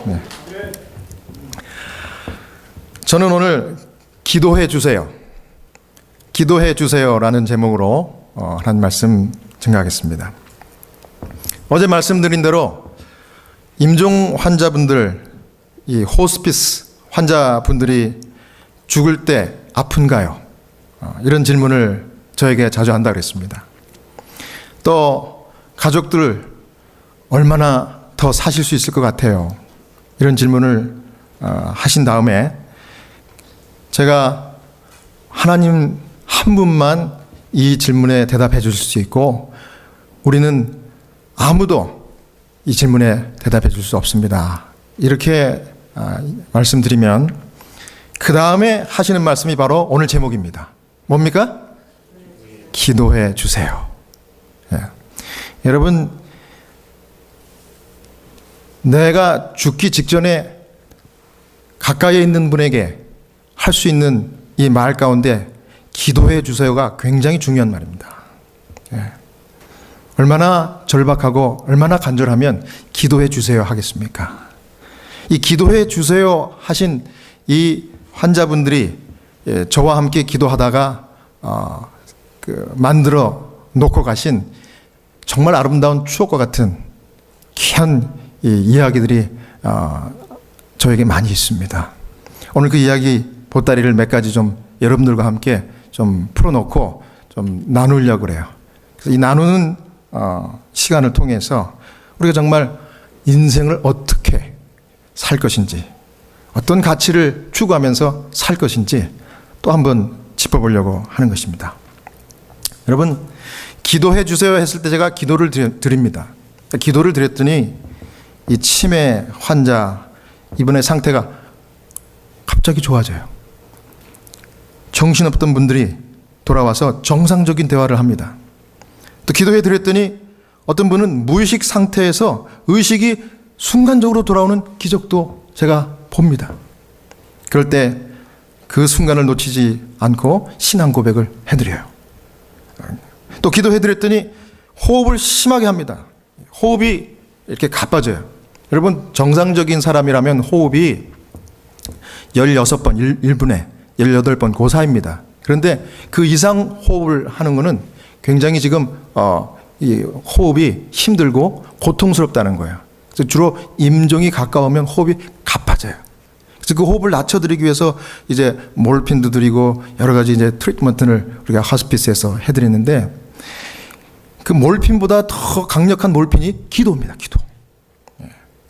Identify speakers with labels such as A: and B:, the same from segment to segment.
A: 네. 저는 오늘 기도해 주세요. 기도해 주세요라는 제목으로 하나님 말씀 증거하겠습니다. 어제 말씀드린 대로 임종 환자분들, 이 호스피스 환자분들이 죽을 때 아픈가요? 이런 질문을 저에게 자주 한다 그랬습니다. 또 가족들 얼마나 더 사실 수 있을 것 같아요? 이런 질문을 하신 다음에 제가 하나님 한 분만 이 질문에 대답해 주실 수 있고 우리는 아무도 이 질문에 대답해 줄 수 없습니다. 이렇게 말씀드리면 그 다음에 하시는 말씀이 바로 오늘 제목입니다. 뭡니까? 기도해 주세요. 예. 여러분, 내가 죽기 직전에 가까이에 있는 분에게 할 수 있는 이 말 가운데 기도해 주세요가 굉장히 중요한 말입니다. 예. 얼마나 절박하고 얼마나 간절하면 기도해 주세요 하겠습니까? 이 기도해 주세요 하신 이 환자분들이 저와 함께 기도하다가 만들어 놓고 가신 정말 아름다운 추억과 같은 귀한 이야기들이 저에게 많이 있습니다. 오늘 그 이야기 보따리를 몇 가지 좀 여러분들과 함께 좀 풀어놓고 좀 나누려고 그래요. 그래서 이 나누는 시간을 통해서 우리가 정말 인생을 어떻게 살 것인지, 어떤 가치를 추구하면서 살 것인지 또 한번 짚어보려고 하는 것입니다. 여러분, 기도해 주세요 했을 때 제가 기도를 드립니다. 기도를 드렸더니 이 치매 환자 이번에 상태가 갑자기 좋아져요. 정신없던 분들이 돌아와서 정상적인 대화를 합니다. 또 기도해 드렸더니 어떤 분은 무의식 상태에서 의식이 순간적으로 돌아오는 기적도 제가 봅니다. 그럴 때 그 순간을 놓치지 않고 신앙 고백을 해드려요. 또 기도해 드렸더니 호흡을 심하게 합니다. 호흡이 이렇게 가빠져요. 여러분, 정상적인 사람이라면 호흡이 16번 1분에 18번 그 사이입니다. 그런데 그 이상 호흡을 하는 것은 굉장히 지금 이 호흡이 힘들고 고통스럽다는 거예요. 그래서 주로 임종이 가까우면 호흡이 가빠져요. 그래서 그 호흡을 낮춰드리기 위해서 이제 몰핀도 드리고 여러 가지 이제 트리트먼트를 우리가 호스피스에서 해드리는데 그 몰핀보다 더 강력한 몰핀이 기도입니다. 기도.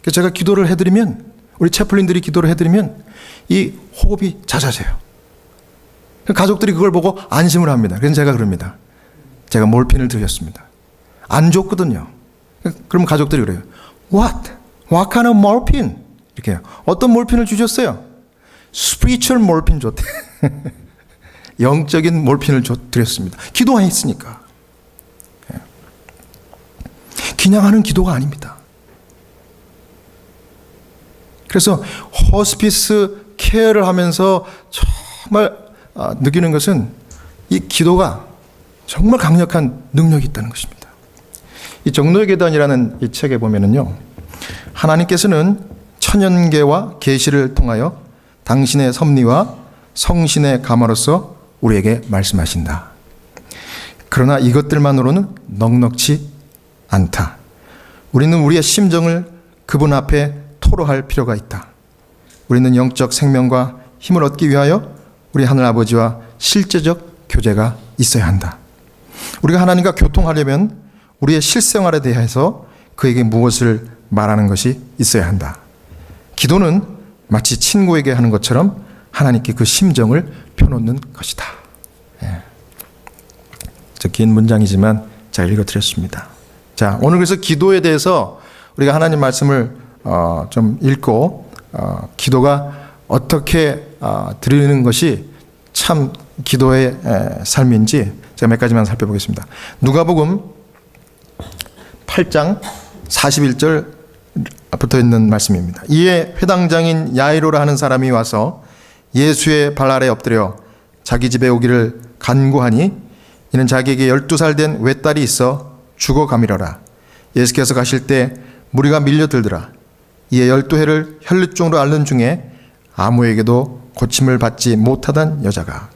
A: 그래서 제가 기도를 해드리면 우리 채플린들이 기도를 해드리면 이 호흡이 잦아져요. 가족들이 그걸 보고 안심을 합니다. 그래서 제가 그럽니다. 제가 몰핀을 드렸습니다. 안 줬거든요. 그럼 가족들이 그래요. What kind of morphine? 이렇게 어떤 몰핀을 주셨어요? Spiritual 몰핀 줬대. 영적인 몰핀을 드렸습니다. 기도 안 했으니까. 그냥 하는 기도가 아닙니다. 그래서 호스피스 케어를 하면서 정말 느끼는 것은 이 기도가 정말 강력한 능력이 있다는 것입니다. 이 정도의 계단이라는 이 책에 보면은요, 하나님께서는 천연계와 계시를 통하여 당신의 섭리와 성신의 감화로서 우리에게 말씀하신다. 그러나 이것들만으로는 넉넉지 않다. 우리는 우리의 심정을 그분 앞에 토로할 필요가 있다. 우리는 영적 생명과 힘을 얻기 위하여 우리 하늘 아버지와 실제적 교제가 있어야 한다. 우리가 하나님과 교통하려면 우리의 실생활에 대해서 그에게 무엇을 말하는 것이 있어야 한다. 기도는 마치 친구에게 하는 것처럼 하나님께 그 심정을 펴놓는 것이다. 긴 문장이지만 잘 읽어드렸습니다. 자, 오늘 그래서 기도에 대해서 우리가 하나님 말씀을 좀 읽고 기도가 어떻게 드리는 것이 참 기도의 삶인지 제가 몇 가지만 살펴보겠습니다. 누가복음 8장 41절 붙어 있는 말씀입니다. 이에 회당장인 야이로라 하는 사람이 와서 예수의 발 아래 엎드려 자기 집에 오기를 간구하니 이는 자기에게 12살 된 외딸이 있어 죽어가미러라. 예수께서 가실 때 무리가 밀려들더라. 이에 12해를 혈루증으로 앓는 중에 아무에게도 고침을 받지 못하던 여자가,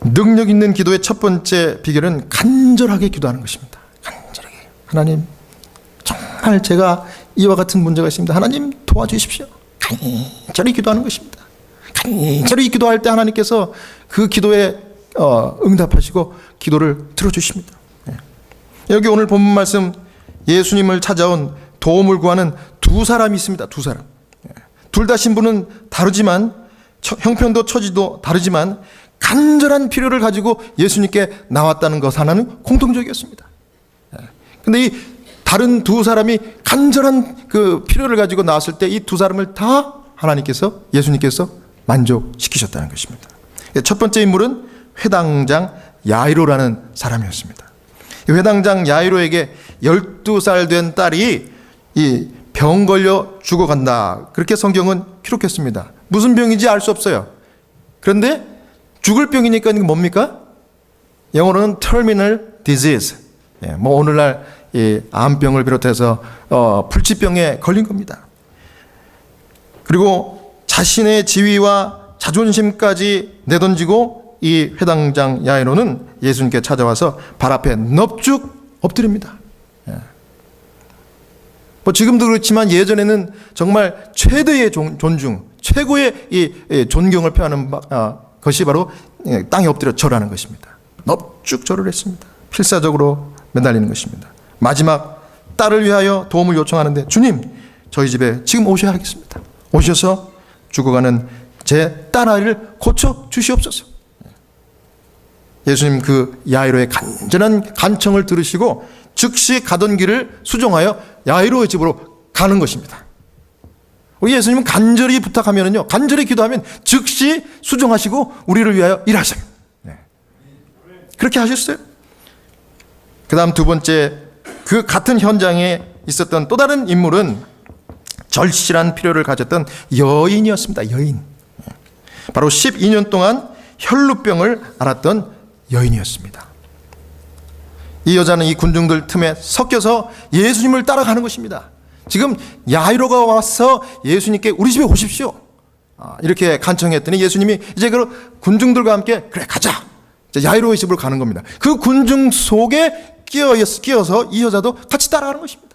A: 능력 있는 기도의 첫 번째 비결은 간절하게 기도하는 것입니다. 간절하게. 하나님, 정말 제가 이와 같은 문제가 있습니다. 하나님 도와주십시오. 간절히 기도하는 것입니다. 간절히 기도할 때 하나님께서 그 기도에 응답하시고 기도를 들어주십니다. 여기 오늘 본문 말씀, 예수님을 찾아온 도움을 구하는 두 사람이 있습니다. 두 사람. 둘 다 신분은 다르지만, 형편도 처지도 다르지만 간절한 필요를 가지고 예수님께 나왔다는 것 하나는 공통적이었습니다. 그런데 이 다른 두 사람이 간절한 그 필요를 가지고 나왔을 때 이 두 사람을 다 하나님께서, 예수님께서 만족시키셨다는 것입니다. 첫 번째 인물은 회당장 야이로라는 사람이었습니다. 이 회당장 야이로에게 12살 된 딸이 이 병 걸려 죽어간다, 그렇게 성경은 기록했습니다. 무슨 병인지 알 수 없어요. 그런데 죽을 병이니까 이게 뭡니까? 영어로는 terminal disease. 뭐 오늘날 이 암병을 비롯해서 불치병에 걸린 겁니다. 그리고 자신의 지위와 자존심까지 내던지고 이 회당장 야이로는 예수님께 찾아와서 발 앞에 넙죽 엎드립니다. 뭐 지금도 그렇지만 예전에는 정말 최대의 존중, 최고의 이 존경을 표하는 것이 바로 땅에 엎드려 절하는 것입니다. 넙죽 절을 했습니다. 필사적으로 매달리는 것입니다. 마지막 딸을 위하여 도움을 요청하는데, 주님, 저희 집에 지금 오셔야 하겠습니다. 오셔서 죽어가는 제 딸아이를 고쳐 주시옵소서. 예수님 그 야이로의 간절한 간청을 들으시고 즉시 가던 길을 수정하여 야이로의 집으로 가는 것입니다. 우리 예수님은 간절히 부탁하면요, 간절히 기도하면 즉시 수정하시고 우리를 위하여 일하셔요. 그렇게 하셨어요. 그 다음 두 번째, 그 같은 현장에 있었던 또 다른 인물은 절실한 필요를 가졌던 여인이었습니다. 여인. 바로 12년 동안 혈루병을 앓았던 여인이었습니다. 이 여자는 이 군중들 틈에 섞여서 예수님을 따라가는 것입니다. 지금 야이로가 와서 예수님께 우리 집에 오십시오, 이렇게 간청했더니 예수님이 이제 그 군중들과 함께 그래 가자, 야이로의 집으로 가는 겁니다. 그 군중 속에 끼어서 이 여자도 같이 따라가는 것입니다.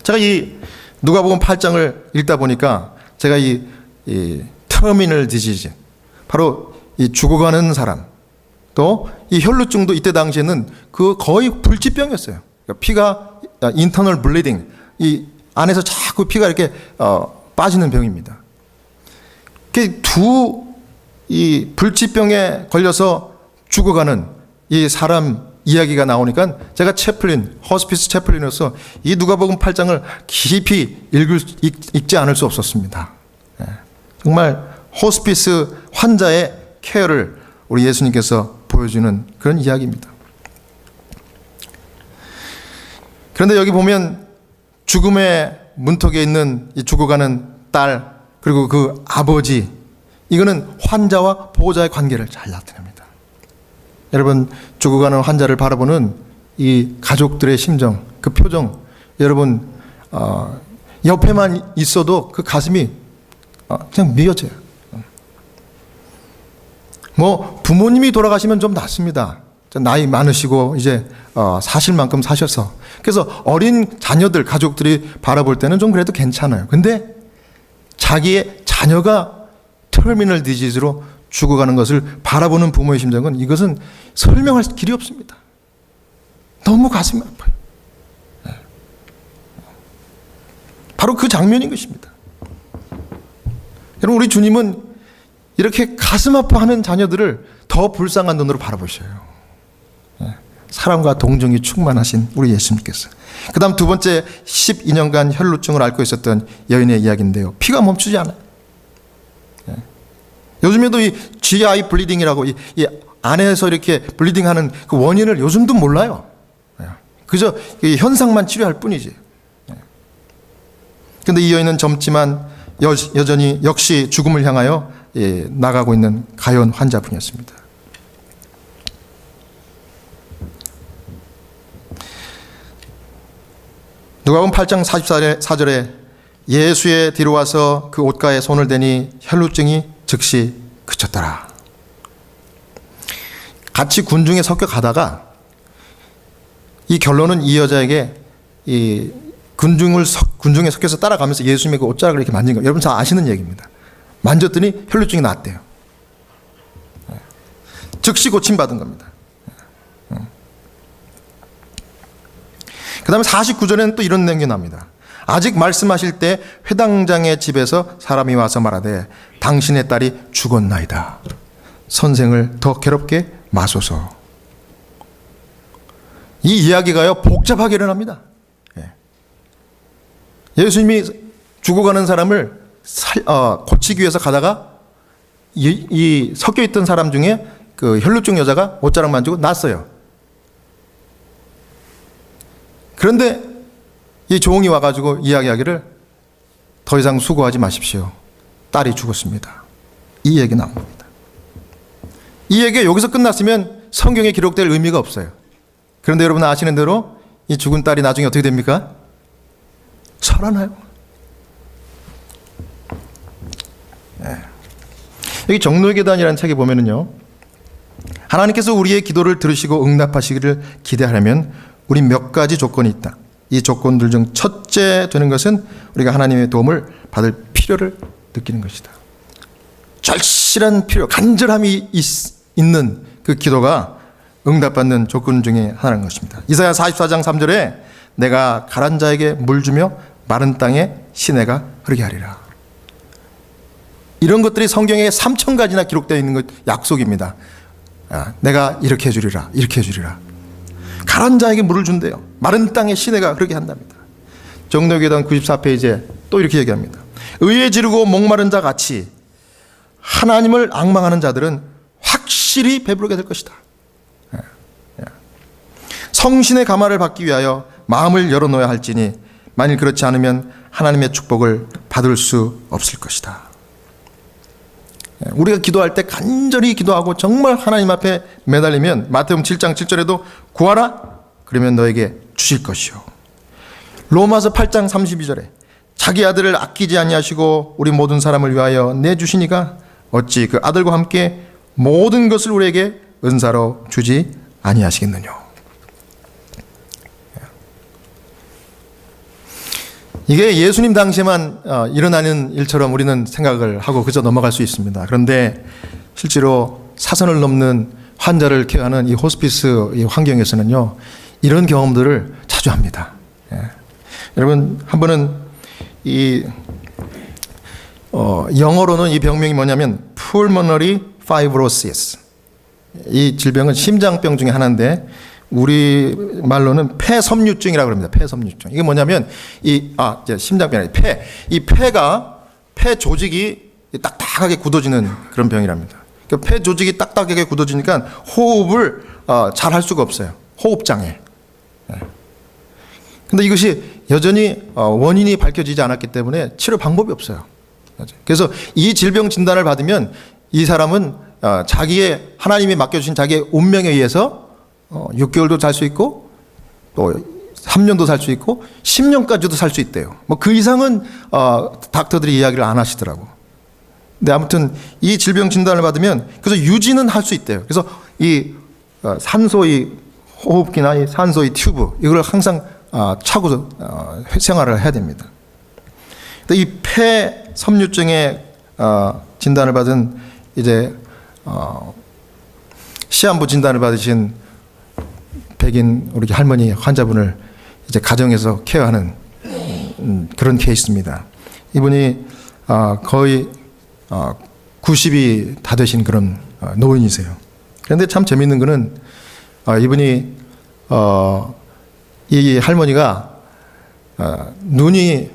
A: 제가 이 누가복음 8장을 읽다 보니까 제가 이 터미널 디지즈, 바로 이 죽어가는 사람, 또 이 혈루증도 이때 당시에는 그 거의 불치병이었어요. 그러니까 피가 인터널 블리딩, 이 안에서 자꾸 피가 이렇게 빠지는 병입니다. 이 불치병에 걸려서 죽어가는 이 사람 이야기가 나오니까 제가 호스피스 채플린으로서 이 누가복음 8장을 깊이 읽지 않을 수 없었습니다. 정말 호스피스 환자의 케어를 우리 예수님께서 보여주는 그런 이야기입니다. 그런데 여기 보면 죽음의 문턱에 있는 이 죽어가는 딸, 그리고 그 아버지, 이거는 환자와 보호자의 관계를 잘 나타냅니다. 여러분, 죽어가는 환자를 바라보는 이 가족들의 심정, 그 표정, 여러분 옆에만 있어도 그 가슴이 그냥 미어져요. 뭐 부모님이 돌아가시면 좀 낫습니다. 나이 많으시고 이제 사실 만큼 사셔서, 그래서 어린 자녀들, 가족들이 바라볼 때는 좀 그래도 괜찮아요. 근데 자기의 자녀가 터미널 디지즈로 죽어가는 것을 바라보는 부모의 심정은, 이것은 설명할 길이 없습니다. 너무 가슴이 아파요. 바로 그 장면인 것입니다. 여러분, 우리 주님은 이렇게 가슴 아파하는 자녀들을 더 불쌍한 눈으로 바라보셔요. 사랑과 동정이 충만하신 우리 예수님께서. 그 다음 두 번째, 12년간 혈루증을 앓고 있었던 여인의 이야기인데요, 피가 멈추지 않아요. 요즘에도 이 GI 블리딩이라고 이 안에서 이렇게 블리딩하는 그 원인을 요즘도 몰라요. 그저 이 현상만 치료할 뿐이지. 그런데 이 여인은 젊지만 여전히 역시 죽음을 향하여 나가고 있는 가연 환자분이었습니다. 누가복음 8장 44절에 예수의 뒤로 와서 그 옷가에 손을 대니 혈루증이 즉시 그쳤더라. 같이 군중에 섞여 가다가 이 결론은 이 여자에게 이 군중에 섞여서 따라가면서 예수님의 그 옷자락을 이렇게 만진 거예요. 여러분 다 아시는 얘기입니다. 만졌더니 혈루증이 났대요. 즉시 고침받은 겁니다. 그 다음에 49절에는 또 이런 내용이 납니다. 아직 말씀하실 때 회당장의 집에서 사람이 와서 말하되 당신의 딸이 죽었나이다. 선생을 더 괴롭게 마소서. 이 이야기가요 복잡하게 일어납니다. 예수님이 죽어가는 사람을 고치기 위해서 가다가 이 섞여 있던 사람 중에 그 혈루증 여자가 옷자락 만지고 났어요. 그런데 이 종이 와가지고 이야기하기를 더 이상 수고하지 마십시오. 딸이 죽었습니다. 이 얘기 나옵니다. 이 얘기가 여기서 끝났으면 성경에 기록될 의미가 없어요. 그런데 여러분 아시는 대로 이 죽은 딸이 나중에 어떻게 됩니까? 살아나요. 여기 정노의 계단이라는 책에 보면은요, 하나님께서 우리의 기도를 들으시고 응답하시기를 기대하려면 우리 몇 가지 조건이 있다. 이 조건들 중 첫째 되는 것은 우리가 하나님의 도움을 받을 필요를 느끼는 것이다. 절실한 필요, 간절함이 있는 그 기도가 응답받는 조건 중에 하나인 것입니다. 이사야 44장 3절에 내가 가란 자에게 물 주며 마른 땅에 시내가 흐르게 하리라. 이런 것들이 성경에 3,000가지나 기록되어 있는 것 약속입니다. 내가 이렇게 해주리라, 이렇게 해주리라. 가란 자에게 물을 준대요. 마른 땅에 시내가 흐르게 한답니다. 정노계단 94페이지에 또 이렇게 얘기합니다. 의에 지르고 목마른 자 같이 하나님을 앙망하는 자들은 확실히 배부르게 될 것이다. 성신의 감화를 받기 위하여 마음을 열어놓아야 할지니 만일 그렇지 않으면 하나님의 축복을 받을 수 없을 것이다. 우리가 기도할 때 간절히 기도하고 정말 하나님 앞에 매달리면 마태복음 7장 7절에도 구하라 그러면 너에게 주실 것이요. 로마서 8장 32절에 자기 아들을 아끼지 아니하시고 우리 모든 사람을 위하여 내주시니가 어찌 그 아들과 함께 모든 것을 우리에게 은사로 주지 아니하시겠느냐. 이게 예수님 당시에만 일어나는 일처럼 우리는 생각을 하고 그저 넘어갈 수 있습니다. 그런데 실제로 사선을 넘는 환자를 케어하는 이 호스피스 이 환경에서는요, 이런 경험들을 자주 합니다. 여러분, 한 번은 영어로는 이 병명이 뭐냐면 pulmonary fibrosis. 이 질병은 심장병 중에 하나인데 우리 말로는 폐섬유증이라고 합니다. 폐섬유증. 이게 뭐냐면 이제 심장병이 아니라 폐 조직이 딱딱하게 굳어지는 그런 병이랍니다. 그러니까 폐 조직이 딱딱하게 굳어지니까 호흡을 잘 할 수가 없어요. 호흡 장애. 근데 이것이 여전히 원인이 밝혀지지 않았기 때문에 치료 방법이 없어요. 그래서 이 질병 진단을 받으면 이 사람은 자기의 하나님이 맡겨주신 자기의 운명에 의해서 6개월도 살 수 있고 또 3년도 살 수 있고 10년까지도 살 수 있대요. 뭐 그 이상은 닥터들이 이야기를 안 하시더라고. 근데 아무튼 이 질병 진단을 받으면 그래서 유지는 할 수 있대요. 그래서 이 산소 이 호흡기나 이 산소 이 튜브 이걸 항상 차고 생활을 해야 됩니다. 근데 이 폐섬유증의 진단을 받은 이제 시한부 진단을 받으신 백인 우리 할머니 환자분을 이제 가정에서 케어하는 그런 케이스입니다. 이분이 거의 90이 다 되신 그런 노인이세요. 그런데 참 재미있는 거는 이분이 이 할머니가 눈이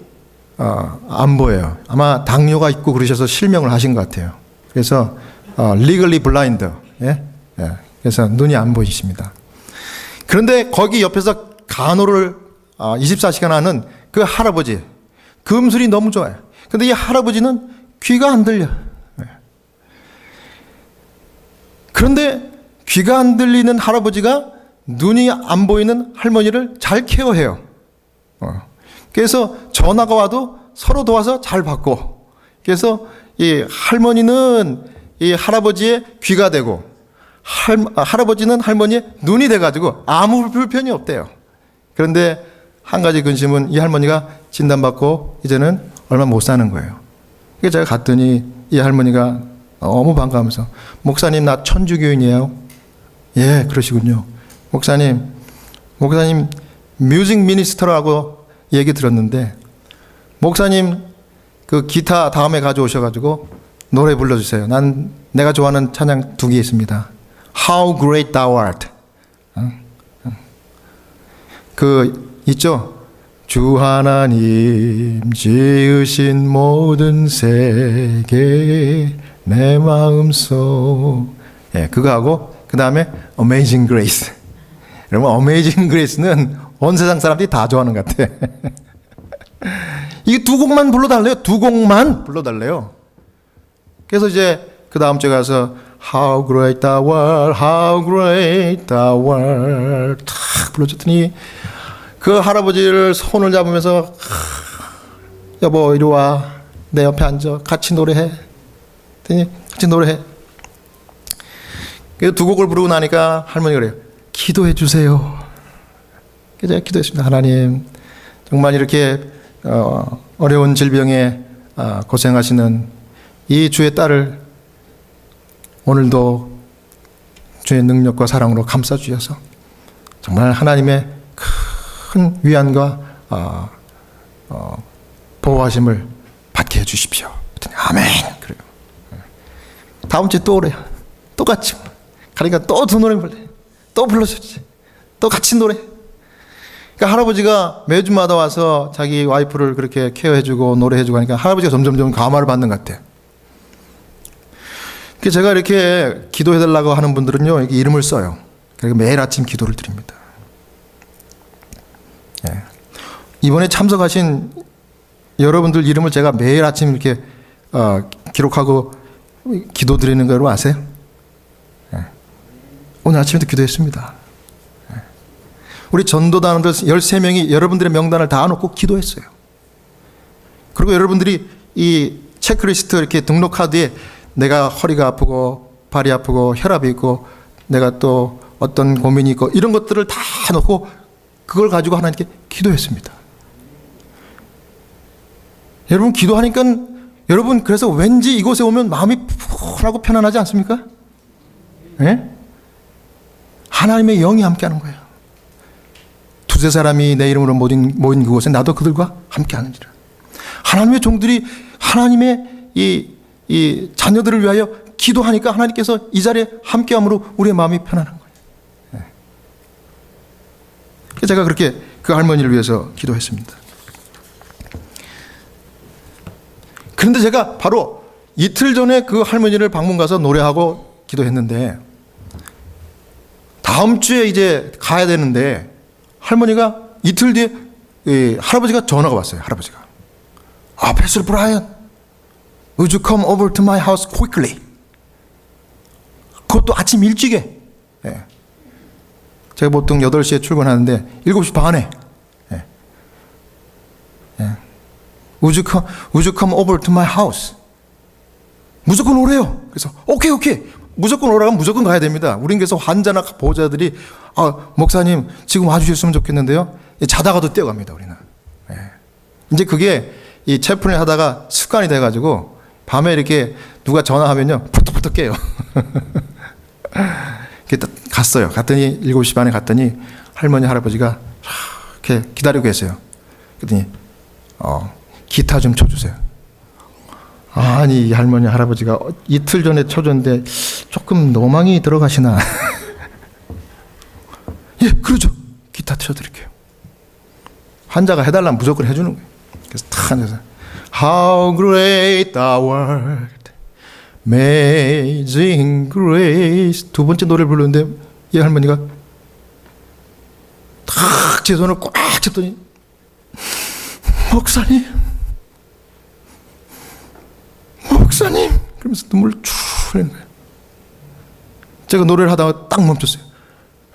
A: 안 보여요. 아마 당뇨가 있고 그러셔서 실명을 하신 것 같아요. 그래서 legally blind. 그래서 눈이 안 보이십니다. 그런데 거기 옆에서 간호를 24시간 하는 그 할아버지, 금술이 너무 좋아요. 그런데 이 할아버지는 귀가 안 들려. 그런데 귀가 안 들리는 할아버지가 눈이 안 보이는 할머니를 잘 케어해요. 그래서 전화가 와도 서로 도와서 잘 받고, 그래서 이 할머니는 이 할아버지의 귀가 되고, 할아버지는 할머니의 눈이 돼가지고 아무 불편이 없대요. 그런데 한 가지 근심은 이 할머니가 진단받고 이제는 얼마 못 사는 거예요. 그래서 제가 갔더니 이 할머니가 너무 반가워하면서, 목사님 나 천주교인이에요. 예, 그러시군요. 목사님 뮤직 미니스터라고 얘기 들었는데, 목사님 그 기타 다음에 가져오셔가지고 노래 불러주세요. 내가 좋아하는 찬양 2개 있습니다. How great thou art. 그 있죠? 주 하나님 지으신 모든 세계 내 마음속. 예, 그거 하고 그 다음에 Amazing Grace. 여러분, Amazing Grace는 온 세상 사람들이 다 좋아하는 것 같아. 이게 2곡만 불러달래요. 2곡만 불러달래요. 그래서 이제 그 다음 주에 가서 How great thou art, how great thou art 탁 불러줬더니 그 할아버지를 손을 잡으면서, 여보 이리 와, 내 옆에 앉아, 같이 노래해. 같이 노래해. 그래서 2곡을 부르고 나니까 할머니가 그래요. 기도해 주세요. 그래서 제가 기도했습니다. 하나님, 정말 이렇게 어려운 질병에 고생하시는 이 주의 딸을 오늘도 주의 능력과 사랑으로 감싸주셔서 정말 하나님의 큰 위안과 보호하심을 받게 해주십시오. 아멘. 그래요. 다음 주에 또 오래요. 똑같이. 가니까 또 두 노래 불러. 또 불러주지. 또 같이 노래. 그러니까 할아버지가 매주마다 와서 자기 와이프를 그렇게 케어해주고 노래해주고 하니까 할아버지가 점점 감화를 받는 것 같아요. 그래서 제가 이렇게 기도해달라고 하는 분들은요, 이렇게 이름을 써요. 그리고 매일 아침 기도를 드립니다. 예. 이번에 참석하신 여러분들 이름을 제가 매일 아침 이렇게 기록하고 기도 드리는 거 여러분 아세요? 예. 오늘 아침에도 기도했습니다. 예. 우리 전도단원들 13명이 여러분들의 명단을 다 놓고 기도했어요. 그리고 여러분들이 이 체크리스트 이렇게 등록 카드에 내가 허리가 아프고 발이 아프고 혈압이 있고 내가 또 어떤 고민이 있고 이런 것들을 다 놓고 그걸 가지고 하나님께 기도했습니다. 여러분 기도하니까 여러분 그래서 왠지 이곳에 오면 마음이 푸근하고 편안하지 않습니까? 네? 하나님의 영이 함께하는 거예요. 두세 사람이 내 이름으로 모인 그곳에 나도 그들과 함께하는지라. 하나님의 종들이 하나님의 이 자녀들을 위하여 기도하니까 하나님께서 이 자리에 함께함으로 우리의 마음이 편안한 거예요. 네. 제가 그렇게 그 할머니를 위해서 기도했습니다. 그런데 제가 바로 이틀 전에 그 할머니를 방문 가서 노래하고 기도했는데 다음 주에 이제 가야 되는데 할머니가 이틀 뒤에 할아버지가 전화가 왔어요. 할아버지가 패스터 브라이언 Would you come over to my house quickly? 그것도 아침 일찍에. 예. 제가 보통 8시에 출근하는데 7시 반에. 예. 예. Would you come over to my house? 무조건 오래요. 그래서 오케이. 무조건 오라면 무조건 가야 됩니다. 우린 그래서 환자나 보호자들이 목사님 지금 와주셨으면 좋겠는데요. 자다가도 뛰어갑니다. 우리는. 예. 이제 그게 이 채플을 하다가 습관이 돼가지고 밤에 이렇게 누가 전화하면요 푸떡푸떡 깨요. 갔어요. 갔더니 7시 반에 갔더니 할머니 할아버지가 이렇게 기다리고 계세요. 그랬더니 기타 좀 쳐주세요. 아니 이 할머니 할아버지가 이틀 전에 쳐줬는데 조금 노망이 들어가시나. 예, 그러죠. 기타 쳐드릴게요. 환자가 해달라면 무조건 해주는 거예요. 그래서 탁 앉아서 How great thou art, amazing grace. 두 번째 노래를 부르는데 이 할머니가 탁 제 손을 꽉 잡더니 목사님 그러면서 눈물을 쭉 흘리는 거예요. 제가 노래를 하다가 딱 멈췄어요.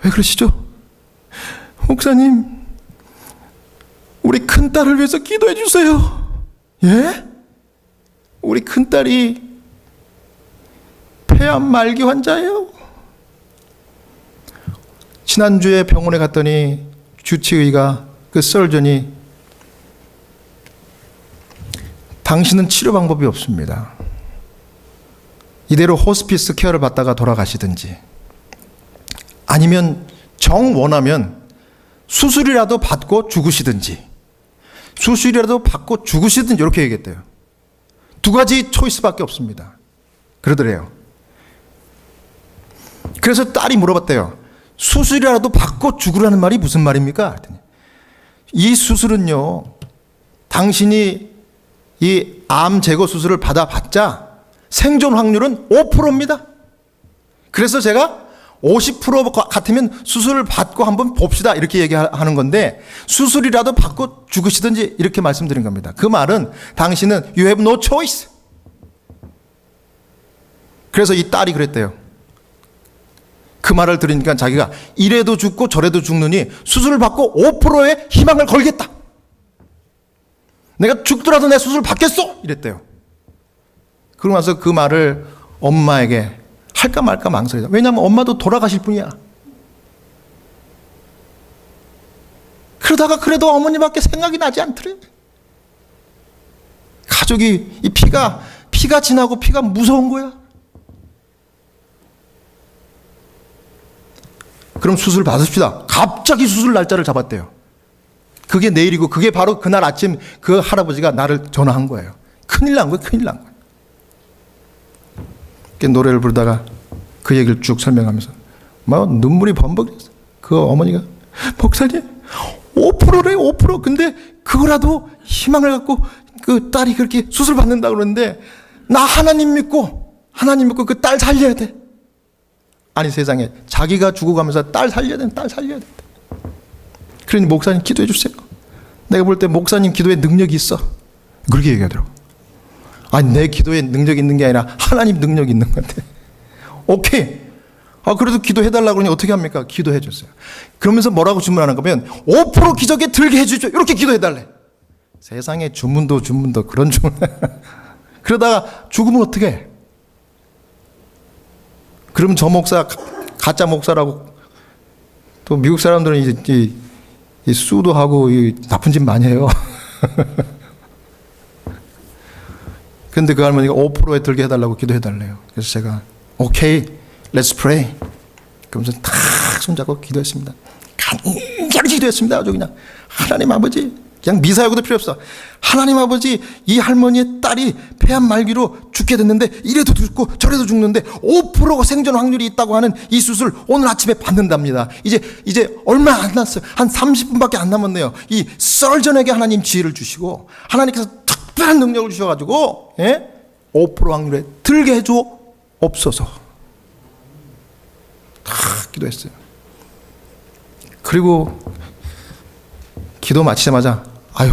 A: 왜 그러시죠? 목사님 우리 큰딸을 위해서 기도해 주세요. 예? 우리 큰딸이 폐암 말기 환자예요. 지난주에 병원에 갔더니 주치의가 그 설전이 당신은 치료 방법이 없습니다. 이대로 호스피스 케어를 받다가 돌아가시든지 아니면 정 원하면 수술이라도 받고 죽으시든지 수술이라도 받고 죽으시든지 이렇게 얘기했대요. 두 가지 초이스밖에 없습니다. 그러더래요. 그래서 딸이 물어봤대요. 수술이라도 받고 죽으라는 말이 무슨 말입니까? 이 수술은요, 당신이 이 암 제거 수술을 받아봤자 생존 확률은 5%입니다. 그래서 제가 50% 같으면 수술을 받고 한번 봅시다 이렇게 얘기하는 건데 수술이라도 받고 죽으시든지 이렇게 말씀드린 겁니다. 그 말은 당신은 you have no choice. 그래서 이 딸이 그랬대요. 그 말을 들으니까 자기가 이래도 죽고 저래도 죽느니 수술을 받고 5%의 희망을 걸겠다. 내가 죽더라도 내 수술 받겠어 이랬대요. 그러고 나서 그 말을 엄마에게 할까 말까 망설이다. 왜냐하면 엄마도 돌아가실 분이야. 그러다가 그래도 어머니밖에 생각이 나지 않더래. 가족이 이 피가 지나고 피가 무서운 거야. 그럼 수술 받읍시다. 갑자기 수술 날짜를 잡았대요. 그게 내일이고 그게 바로 그날 아침 그 할아버지가 나를 전화한 거예요. 큰일 난 거예요. 큰일 난 거예요. 노래를 부르다가 그 얘기를 쭉 설명하면서 막 눈물이 범벅했어. 그 어머니가 목사님 5%래 5%. 근데 그거라도 희망을 갖고 그 딸이 그렇게 수술 받는다 그러는데 나 하나님 믿고 그 딸 살려야 돼. 아니 세상에 자기가 죽어가면서 딸 살려야 돼. 딸 살려야 돼. 그러니 목사님 기도해 주세요. 내가 볼 때 목사님 기도에 능력이 있어. 그렇게 얘기하더라고. 아니 내 기도에 능력이 있는 게 아니라 하나님 능력이 있는 건데. 오케이. 그래도 기도해달라고 그러니 어떻게 합니까? 기도해 줬어요. 그러면서 뭐라고 주문하는 거면 5% 기적에 들게 해주죠. 이렇게 기도해달래. 세상에 주문도 그런 주문. 그러다가 죽으면 어떻게 해? 그럼 저 목사 가짜 목사라고 또 미국 사람들은 이제 이 수도하고 이 나쁜 짓 많이 해요. 근데 그 할머니가 5%에 들게 해달라고 기도해달래요. 그래서 제가 오케이, let's pray. 그러면서 탁 손잡고 기도했습니다. 간절히 기도했습니다. 아주 그냥 하나님 아버지, 그냥 미사여구도 필요 없어. 하나님 아버지, 이 할머니의 딸이 폐암 말기로 죽게 됐는데 이래도 죽고 저래도 죽는데 5% 생존 확률이 있다고 하는 이 수술 오늘 아침에 받는답니다. 이제 얼마 안 남았어요. 한 30분밖에 안 남았네요. 이 설전에게 하나님 지혜를 주시고 하나님께서 특별한 능력을 주셔가지고 5% 확률에 들게 해줘 없어서 다 기도했어요. 그리고 기도 마치자마자 아유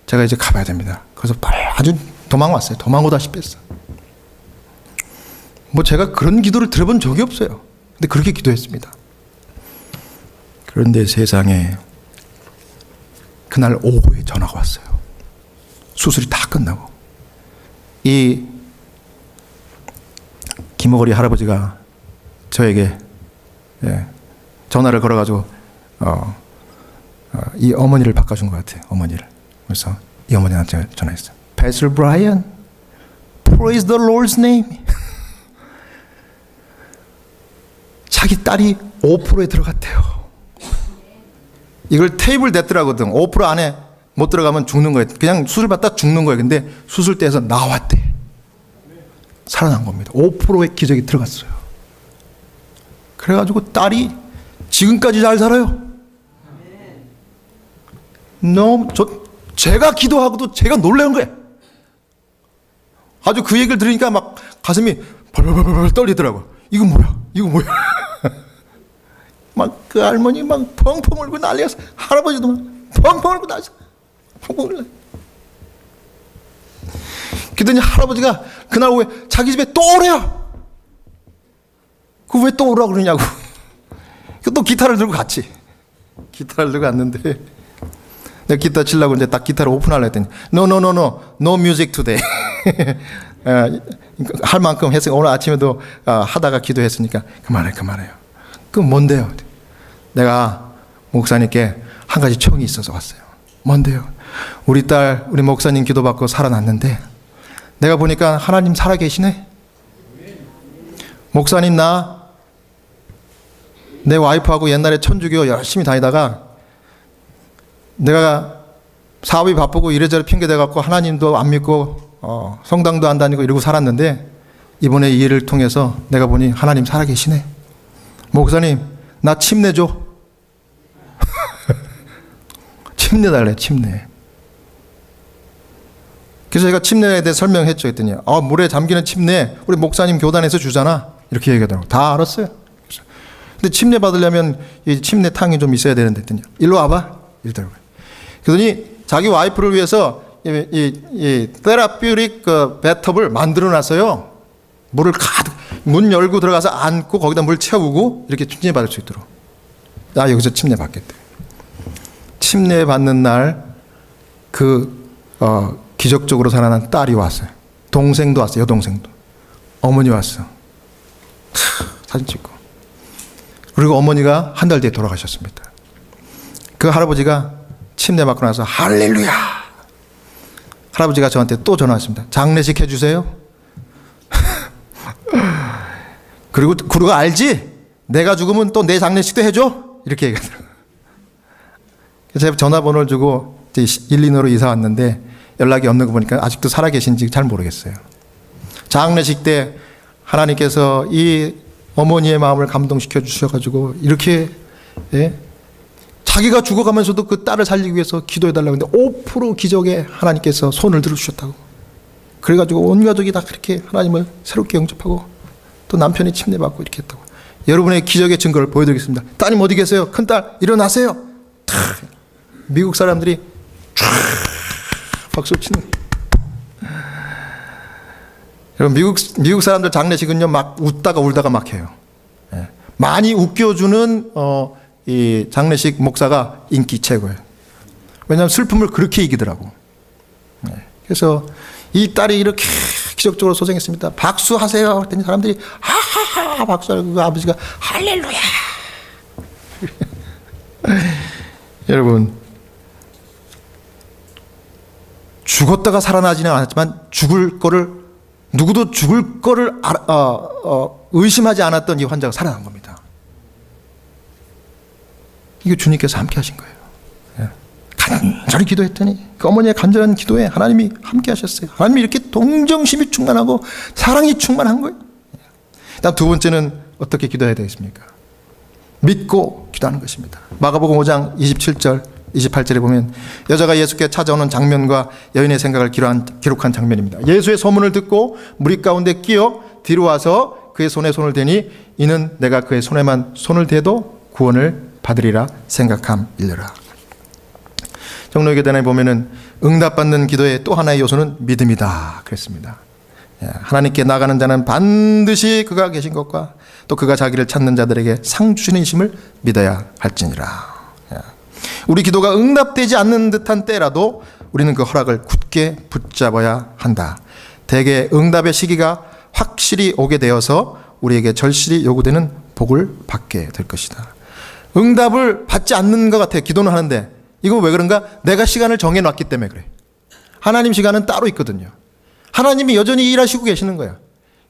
A: 제가 이제 가봐야 됩니다. 그래서 아주 도망왔어요. 도망오다시피 했어요. 뭐 제가 그런 기도를 들어본 적이 없어요. 근데 그렇게 기도했습니다. 그런데 세상에 그날 오후에 전화가 왔어요. 수술이 다 끝나고 이 김어거리 할아버지가 저에게 전화를 걸어가지고 이 어머니를 바꿔준 것 같아요. 어머니를. 그래서 이 어머니한테 전화했어요. Pastor Brian, praise the Lord's name. 자기 딸이 5%에 들어갔대요. 이걸 테이블 냈더라거든. 5% 안에 못 들어가면 죽는 거예요. 그냥 수술 받다 죽는 거예요. 근데 수술대에서 나왔대. 살아난 겁니다. 5%의 기적이 들어갔어요. 그래가지고 딸이 지금까지 잘 살아요. 제가 기도하고도 제가 놀라는 거예요. 아주 그 얘기를 들으니까 막 가슴이 벌벌벌 떨리더라고. 이거 뭐야? 막 그 할머니 막 펑펑 울고 난리였어. 할아버지도 막 펑펑 울고 난리였어. 펑펑 울고. 그러더니 할아버지가 그날 오후에 자기 집에 또 오래요. 그 왜 또 오라고 그러냐고. 또 기타를 들고 갔지. 기타를 들고 갔는데 내가 기타 치려고 이제 딱 기타를 오픈하려 했더니 no music today. 할 만큼 했으니까 오늘 아침에도 하다가 기도했으니까 그만해요. 그럼 뭔데요? 내가 목사님께 한 가지 청이 있어서 왔어요. 뭔데요? 우리 목사님 기도받고 살아났는데 내가 보니까 하나님 살아계시네. 목사님 내 와이프하고 옛날에 천주교 열심히 다니다가 내가 사업이 바쁘고 이래저래 핑계대갖고 하나님도 안 믿고 성당도 안 다니고 이러고 살았는데 이번에 이 일을 통해서 내가 보니 하나님 살아계시네. 목사님 나 침례 줘. 침례 달래, 침례. 그래서 제가 침례에 대해 설명했죠. 했더니 물에 잠기는 침례 우리 목사님 교단에서 주잖아. 이렇게 얘기하더라고요. 다 알았어요. 근데 침례 받으려면 이 침례탕이 좀 있어야 되는데 했더니 일로 와봐. 이러더라고요. 그러더니 자기 와이프를 위해서 이 테라퓨릭 배텁을 만들어 놨어요. 물을 가득 문 열고 들어가서 앉고 거기다 물 채우고 이렇게 침례 받을 수 있도록. 나 여기서 침례 받겠대. 침례 받는 날 기적적으로 살아난 딸이 왔어요. 동생도 왔어요. 여동생도. 어머니 왔어. 사진 찍고. 그리고 어머니가 한 달 뒤에 돌아가셨습니다. 그 할아버지가 침례 받고 나서 할렐루야. 할아버지가 저한테 또 전화 왔습니다. 장례식 해주세요. 그리고 알지? 내가 죽으면 또 내 장례식도 해줘. 이렇게 얘기하더라고요. 그래서 제가 전화번호를 주고 일리노로 이사 왔는데 연락이 없는 거 보니까 아직도 살아계신지 잘 모르겠어요. 장례식 때 하나님께서 이 어머니의 마음을 감동시켜 주셔가지고 이렇게 자기가 죽어가면서도 그 딸을 살리기 위해서 기도해달라고 했는데 5% 기적에 하나님께서 손을 들어주셨다고. 그래가지고 온 가족이 다 그렇게 하나님을 새롭게 영접하고 또 남편이 침례받고 이렇게 했다고. 여러분의 기적의 증거를 보여드리겠습니다. 따님 어디 계세요? 큰딸 일어나세요. 미국 사람들이 박수 치는. 여러분 미국 사람들 장례식은요 막 웃다가 울다가 막 해요. 많이 웃겨주는 이 장례식 목사가 인기 최고예요. 왜냐하면 슬픔을 그렇게 이기더라고. 그래서 이 딸이 이렇게 기적적으로 소생했습니다. 박수하세요. 그랬더니 사람들이 하하하 박수하고 그 아버지가 할렐루야. 여러분 죽었다가 살아나지는 않았지만 누구도 죽을 거를 의심하지 않았던 이 환자가 살아난 겁니다. 이게 주님께서 함께 하신 거예요. 간절히 기도했더니 그 어머니의 간절한 기도에 하나님이 함께 하셨어요. 하나님이 이렇게 동정심이 충만하고 사랑이 충만한 거예요. 다음 두 번째는 어떻게 기도해야 되겠습니까? 믿고 기도하는 것입니다. 마가복음 5장 27절 28절에 보면 여자가 예수께 찾아오는 장면과 여인의 생각을 기록한 장면입니다. 예수의 소문을 듣고 무리 가운데 끼어 뒤로 와서 그의 손에 손을 대니 이는 내가 그의 손에만 손을 대도 구원을 받으리라 생각함이니라. 종로교단에 보면은 응답받는 기도의 또 하나의 요소는 믿음이다 그랬습니다. 하나님께 나가는 자는 반드시 그가 계신 것과 또 그가 자기를 찾는 자들에게 상 주시는 이심을 믿어야 할지니라. 우리 기도가 응답되지 않는 듯한 때라도 우리는 그 허락을 굳게 붙잡아야 한다. 대개 응답의 시기가 확실히 오게 되어서 우리에게 절실히 요구되는 복을 받게 될 것이다. 응답을 받지 않는 것 같아. 기도는 하는데 이거 왜 그런가? 내가 시간을 정해놨기 때문에 그래. 하나님 시간은 따로 있거든요. 하나님이 여전히 일하시고 계시는 거야.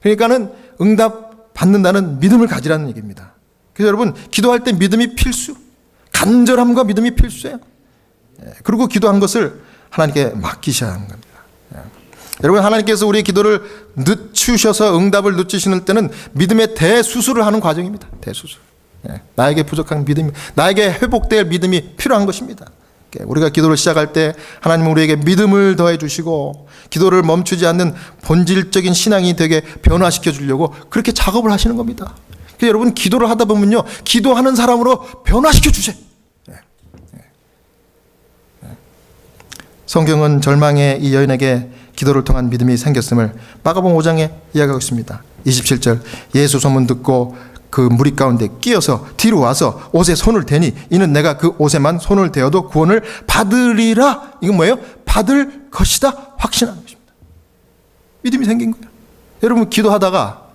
A: 그러니까는 응답 받는다는 믿음을 가지라는 얘기입니다. 그래서 여러분 기도할 때 믿음이 필수. 간절함과 믿음이 필수예요. 그리고 기도한 것을 하나님께 맡기셔야 하는 겁니다. 여러분 하나님께서 우리의 기도를 늦추셔서 응답을 늦추시는 때는 믿음의 대수술을 하는 과정입니다. 대수술. 나에게 부족한 믿음이, 나에게 회복될 믿음이 필요한 것입니다. 우리가 기도를 시작할 때 하나님은 우리에게 믿음을 더해 주시고 기도를 멈추지 않는 본질적인 신앙이 되게 변화시켜 주려고 그렇게 작업을 하시는 겁니다. 그래서 여러분 기도를 하다 보면요 기도하는 사람으로 변화시켜 주세요. 성경은 절망의 이 여인에게 기도를 통한 믿음이 생겼음을 마가복음 5장에 이야기하고 있습니다. 27절 예수 소문 듣고 그 무리 가운데 끼어서 뒤로 와서 옷에 손을 대니 이는 내가 그 옷에만 손을 대어도 구원을 받으리라. 이건 뭐예요? 받을 것이다. 확신하는 것입니다. 믿음이 생긴 거예요. 여러분 기도하다가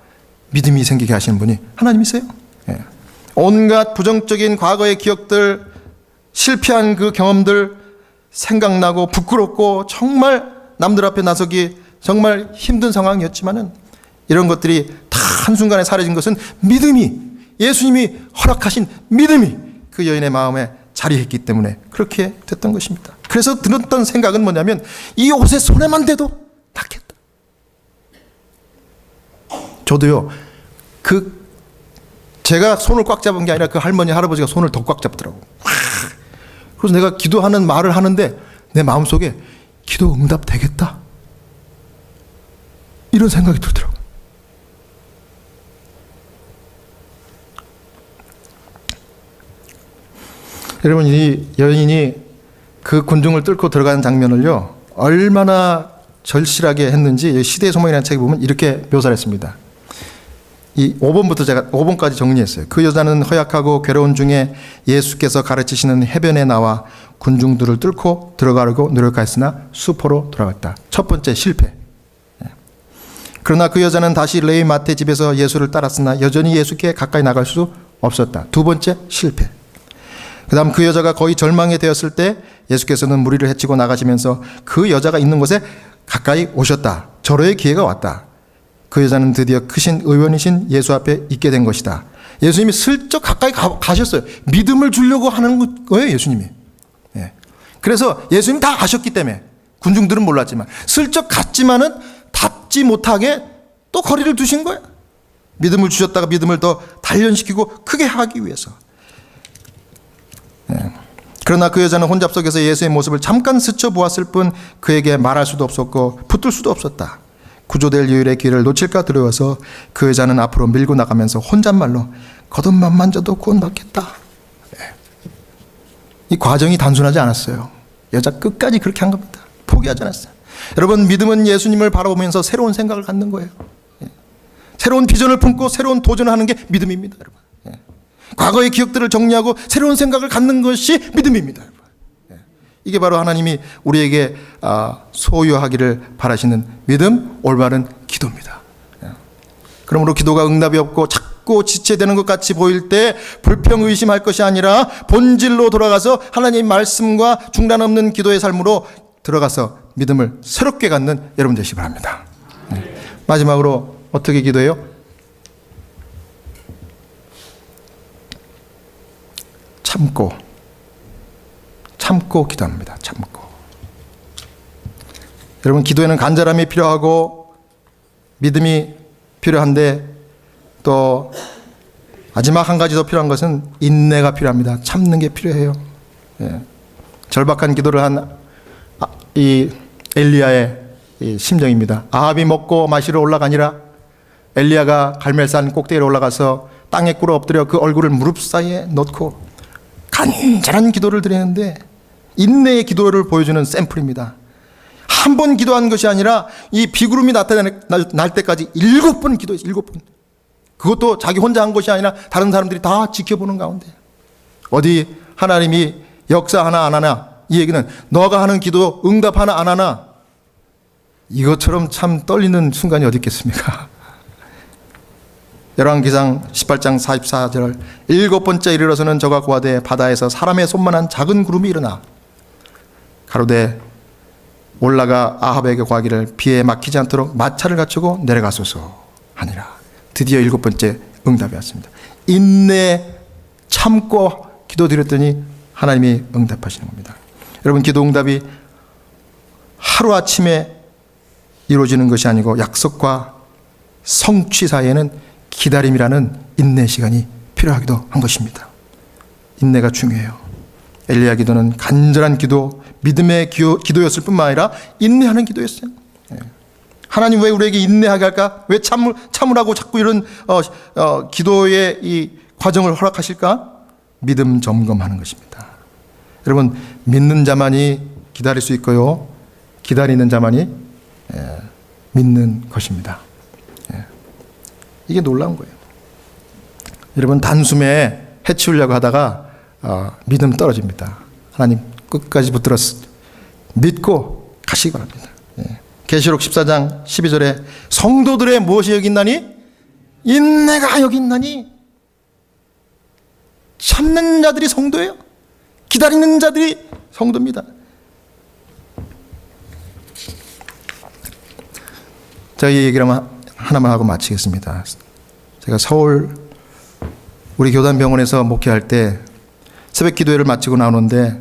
A: 믿음이 생기게 하시는 분이 하나님이세요. 예. 온갖 부정적인 과거의 기억들, 실패한 그 경험들 생각나고 부끄럽고 정말 남들 앞에 나서기 정말 힘든 상황이었지만은 이런 것들이 다 한순간에 사라진 것은 믿음이, 예수님이 허락하신 믿음이 그 여인의 마음에 자리했기 때문에 그렇게 됐던 것입니다. 그래서 들었던 생각은 뭐냐면 이 옷에 손에만 대도 낫겠다. 저도요, 제가 손을 꽉 잡은 게 아니라 그 할머니, 할아버지가 손을 더 꽉 잡더라고. 그래서 내가 기도하는 말을 하는데 내 마음속에 기도 응답 되겠다. 이런 생각이 들더라고. 여러분, 이 여인이 그 군중을 뚫고 들어가는 장면을요, 얼마나 절실하게 했는지 시대의 소망이라는 책에 보면 이렇게 묘사를 했습니다. 이 5번부터 제가 5번까지 정리했어요. 그 여자는 허약하고 괴로운 중에 예수께서 가르치시는 해변에 나와 군중들을 뚫고 들어가려고 노력하였으나 수포로 돌아갔다. 첫 번째 실패. 그러나 그 여자는 다시 레위 마태 집에서 예수를 따랐으나 여전히 예수께 가까이 나갈 수 없었다. 두 번째 실패. 그 다음 그 여자가 거의 절망에 되었을 때 예수께서는 무리를 헤치고 나가시면서 그 여자가 있는 곳에 가까이 오셨다. 절호의 기회가 왔다. 그 여자는 드디어 크신 의원이신 예수 앞에 있게 된 것이다. 예수님이 슬쩍 가까이 가셨어요. 믿음을 주려고 하는 거예요, 예수님이. 예. 그래서 예수님이 다 아셨기 때문에 군중들은 몰랐지만 슬쩍 갔지만은 닿지 못하게 또 거리를 두신 거예요. 믿음을 주셨다가 믿음을 더 단련시키고 크게 하기 위해서. 예. 그러나 그 여자는 혼잡석에서 예수의 모습을 잠깐 스쳐보았을 뿐 그에게 말할 수도 없었고 붙들 수도 없었다. 구조될 유일의 기회를 놓칠까 두려워서 그 여자는 앞으로 밀고 나가면서 혼잣말로 겉옷만 만져도 구원받겠다. 예. 이 과정이 단순하지 않았어요. 여자 끝까지 그렇게 한 겁니다. 포기하지 않았어요. 여러분, 믿음은 예수님을 바라보면서 새로운 생각을 갖는 거예요. 예. 새로운 비전을 품고 새로운 도전을 하는 게 믿음입니다, 여러분. 예. 과거의 기억들을 정리하고 새로운 생각을 갖는 것이 믿음입니다, 여러분. 예. 이게 바로 하나님이 우리에게 소유하기를 바라시는 믿음, 올바른 기도입니다. 예. 그러므로 기도가 응답이 없고 자꾸 지체되는 것 같이 보일 때 불평의심할 것이 아니라 본질로 돌아가서 하나님 말씀과 중단 없는 기도의 삶으로 들어가서 믿음을 새롭게 갖는 여러분 되시기 바랍니다. 네. 마지막으로 어떻게 기도해요? 참고 기도합니다. 참고. 여러분, 기도에는 간절함이 필요하고 믿음이 필요한데 또 마지막 한 가지 더 필요한 것은 인내가 필요합니다. 참는 게 필요해요. 예. 절박한 기도를 한 이 엘리야의 이 심정입니다. 아합이 먹고 마시러 올라가니라. 엘리야가 갈멜산 꼭대기로 올라가서 땅에 꿇어 엎드려 그 얼굴을 무릎 사이에 넣고 간절한 기도를 드리는데 인내의 기도를 보여주는 샘플입니다. 한 번 기도한 것이 아니라 이 비구름이 나타날 때까지 7번 기도했어요. 7번. 그것도 자기 혼자 한 것이 아니라 다른 사람들이 다 지켜보는 가운데. 어디 하나님이 역사 하나 안 하나, 이 얘기는 너가 하는 기도 응답 하나 안 하나, 이것처럼 참 떨리는 순간이 어디 있겠습니까? 열왕기상 18장 44절 7번째 이르러서는 저가 고하되 바다에서 사람의 손만한 작은 구름이 일어나 가로되 올라가 아합에게 고하기를 비에 막히지 않도록 마차를 갖추고 내려가소서 하니라. 드디어 7번째 응답이 왔습니다. 인내 참고 기도드렸더니 하나님이 응답하시는 겁니다. 여러분, 기도 응답이 하루아침에 이루어지는 것이 아니고 약속과 성취 사이에는 기다림이라는 인내 시간이 필요하기도 한 것입니다. 인내가 중요해요. 엘리야 기도는 간절한 기도, 믿음의 기도였을 뿐만 아니라 인내하는 기도였어요. 하나님 왜 우리에게 인내하게 할까? 왜 참으라고 자꾸 이런 기도의 이 과정을 허락하실까? 믿음 점검하는 것입니다. 여러분, 믿는 자만이 기다릴 수 있고요, 기다리는 자만이 믿는 것입니다. 이게 놀라운 거예요. 여러분 단숨에 해치우려고 하다가 믿음 떨어집니다. 하나님 끝까지 붙들어 믿고 가시기 바랍니다. 계시록 14장 12절에 성도들의 무엇이 여기 있나니? 인내가 여기 있나니? 참는 자들이 성도예요. 기다리는 자들이 성도입니다. 제가 이 얘기를 하나만 하고 마치겠습니다. 제가 서울 우리 교단병원에서 목회할 때 새벽 기도회를 마치고 나오는데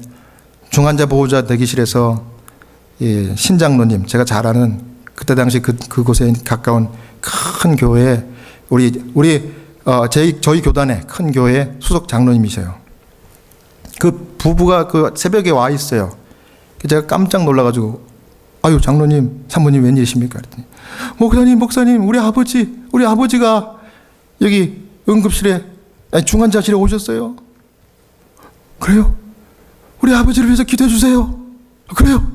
A: 중환자 보호자 대기실에서 신장로님, 제가 잘 아는 그때 당시 그곳에 가까운 큰 교회에 저희 교단의 큰 교회 수석 장로님이셔요. 그 부부가 그 새벽에 와 있어요. 제가 깜짝 놀라가지고 아유 장로님, 사모님 웬일이십니까? 그랬더니 목사님 우리 아버지가 여기 응급실에 중환자실에 오셨어요. 그래요? 우리 아버지를 위해서 기도해 주세요. 그래요?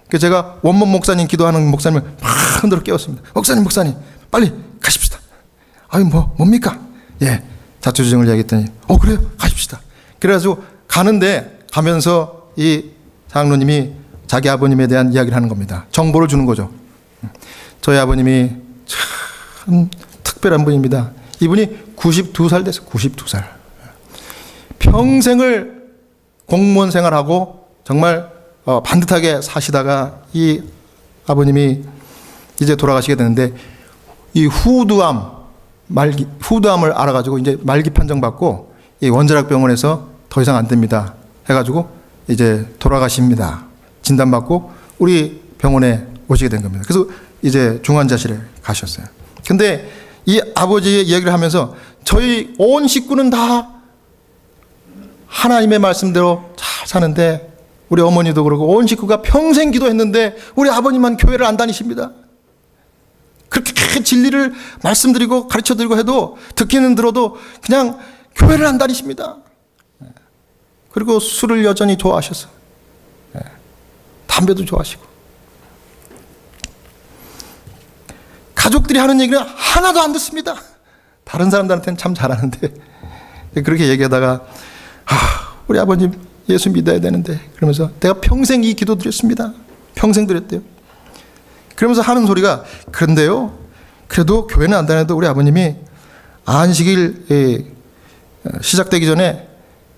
A: 그래서 제가 원문 목사님 기도하는 목사님을 막 흔들어 깨웠습니다. 목사님 빨리 가십시다. 아유 뭡니까? 예, 자초지종을 이야기했더니 그래요, 가십시다. 그래가지고 가면서 이 장로님이 자기 아버님에 대한 이야기를 하는 겁니다. 정보를 주는 거죠. 저희 아버님이 참 특별한 분입니다. 이분이 92살 됐어요. 92살. 평생을 공무원 생활하고 정말 반듯하게 사시다가 이 아버님이 이제 돌아가시게 되는데 이 후두암을 알아가지고 이제 말기 판정받고 이 원자력병원에서 더 이상 안 됩니다 해가지고 이제 돌아가십니다. 진단받고 우리 병원에 오시게 된 겁니다. 그래서 이제 중환자실에 가셨어요. 근데 이 아버지의 이야기를 하면서 저희 온 식구는 다 하나님의 말씀대로 잘 사는데 우리 어머니도 그러고 온 식구가 평생 기도했는데 우리 아버님만 교회를 안 다니십니다. 그렇게 진리를 말씀드리고 가르쳐드리고 해도 듣기는 들어도 그냥 교회를 안 다니십니다. 그리고 술을 여전히 좋아하셔서 담배도 좋아하시고 가족들이 하는 얘기는 하나도 안 듣습니다. 다른 사람들한테는 참 잘하는데 그렇게 얘기하다가 우리 아버님 예수 믿어야 되는데 그러면서 내가 평생 이 기도 드렸습니다. 평생 드렸대요. 그러면서 하는 소리가 그런데요, 그래도 교회는 안 다녀도 우리 아버님이 안식일 시작되기 전에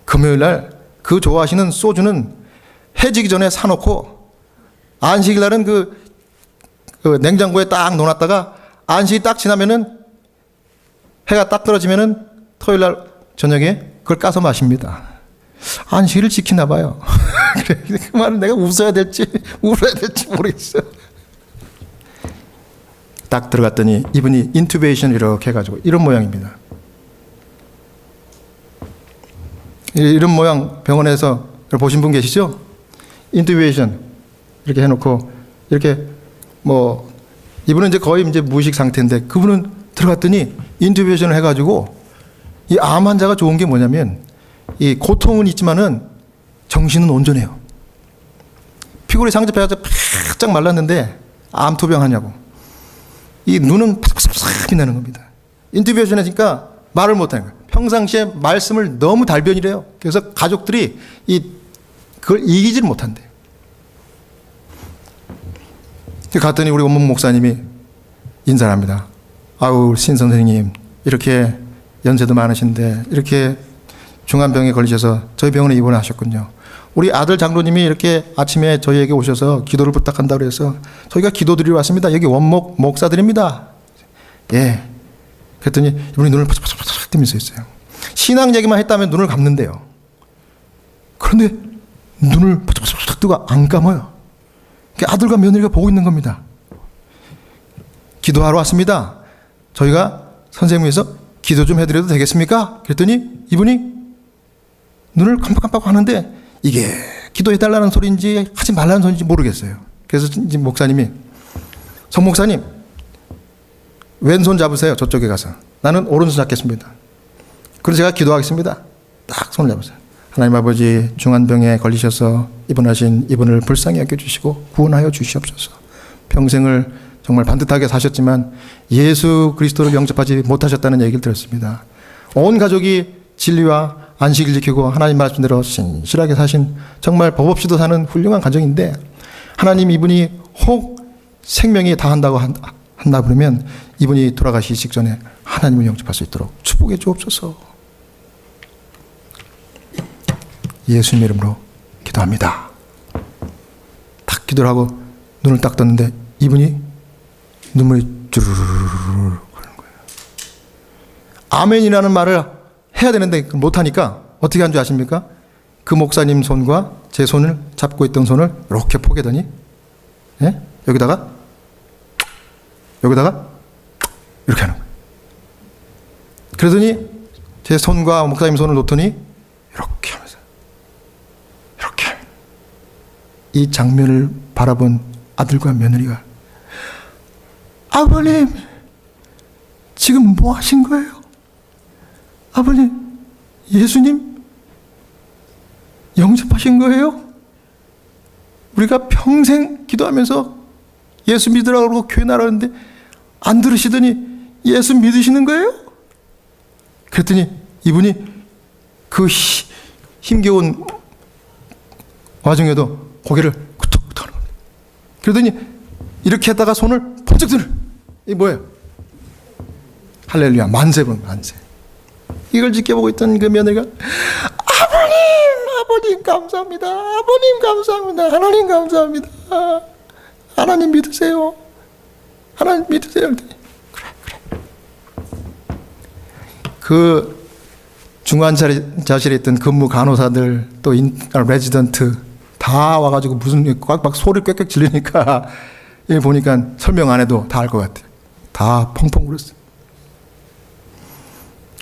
A: 금요일 날 그 좋아하시는 소주는 해지기 전에 사놓고 안식일 날은 그 냉장고에 딱 넣어놨다가 안식이 딱 지나면은 해가 딱 떨어지면은 토요일 날 저녁에 그걸 까서 마십니다. 안식일을 지키나 봐요. 그래, 그 말은 내가 웃어야 될지 울어야 될지 모르겠어요. 딱 들어갔더니 이분이 인투베이션 이렇게 해가지고 이런 모양입니다. 이런 모양 병원에서 보신 분 계시죠? 인투베이션 이렇게 해놓고 이렇게 이분은 이제 거의 이제 무의식 상태인데 그분은 들어갔더니 인투베이션을 해가지고 이 암 환자가 좋은 게 뭐냐면 이 고통은 있지만은 정신은 온전해요. 피골이 상접해가지고 바짝 말랐는데 암 투병하냐고. 이 눈은 파삭파삭 빛나는 겁니다. 인투베이션 하니까 말을 못하는 거예요. 평상시에 말씀을 너무 달변이래요. 그래서 가족들이 그걸 이기지를 못한대요. 갔더니 우리 원문 목사님이 인사를 합니다. 아우 신 선생님 이렇게 연세도 많으신데 이렇게 중환병에 걸리셔서 저희 병원에 입원하셨군요. 우리 아들 장로님이 이렇게 아침에 저희에게 오셔서 기도를 부탁한다고 해서 저희가 기도드리러 왔습니다. 여기 원목 목사드립니다. 예. 그랬더니 이분이 눈을 파삭파삭 뜨면서 있어요. 신앙 얘기만 했다면 눈을 감는데요. 그런데 눈을 파삭파삭 뜨고 안 감아요. 아들과 며느리가 보고 있는 겁니다. 기도하러 왔습니다. 저희가 선생님께서 기도 좀 해드려도 되겠습니까? 그랬더니 이분이 눈을 깜빡깜빡 하는데 이게 기도해달라는 소리인지 하지 말라는 소리인지 모르겠어요. 그래서 이제 목사님이 성 목사님 왼손 잡으세요. 저쪽에 가서. 나는 오른손 잡겠습니다. 그래서 제가 기도하겠습니다. 딱 손을 잡으세요. 하나님 아버지 중환병에 걸리셔서 입원하신 이분을 불쌍히 여겨주시고 구원하여 주시옵소서. 평생을 정말 반듯하게 사셨지만 예수 그리스도를 영접하지 못하셨다는 얘기를 들었습니다. 온 가족이 진리와 안식을 지키고 하나님 말씀대로 신실하게 사신 정말 법 없이도 사는 훌륭한 가정인데, 하나님 이분이 혹 생명이 다한다고 한다 그러면 이분이 돌아가시기 직전에 하나님을 영접할 수 있도록 축복해 주옵소서. 예수님 이름으로 기도합니다. 딱 기도를 하고 눈을 딱 떴는데 이분이 눈물이 주르르르 흐르는 거예요. 아멘이라는 말을 해야 되는데 못하니까 어떻게 한 줄 아십니까? 그 목사님 손과 제 손을 잡고 있던 손을 이렇게 포개더니, 예? 여기다가 이렇게 하는 거예요. 그러더니 제 손과 목사님 손을 놓더니 이렇게 하면서, 이렇게 이 장면을 바라본 아들과 며느리가, 아버님 지금 뭐 하신 거예요? 아버님 예수님 영접하신 거예요? 우리가 평생 기도하면서 예수 믿으라고 그러고 교회 나라는데 안 들으시더니 예수 믿으시는 거예요? 그랬더니 이분이 그 힘겨운 와중에도 고개를 끄덕끄덕 하는 겁니다. 그러더니 이렇게 했다가 손을 번쩍 드는, 이게 뭐예요? 할렐루야, 만세분 만세. 이걸 지켜보고 있던 그 며느리가, 아버님 감사합니다. 아버님 감사합니다. 하나님 감사합니다. 하나님 믿으세요. 하나님 믿으세요. 그래. 그 중환자실에 있던 근무 간호사들 또 레지던트 다 와가지고 무슨 꽉 소리 꽥꽥 질리니까 이 보니까 설명 안 해도 다 알 것 같아요. 다 펑펑 울었어요.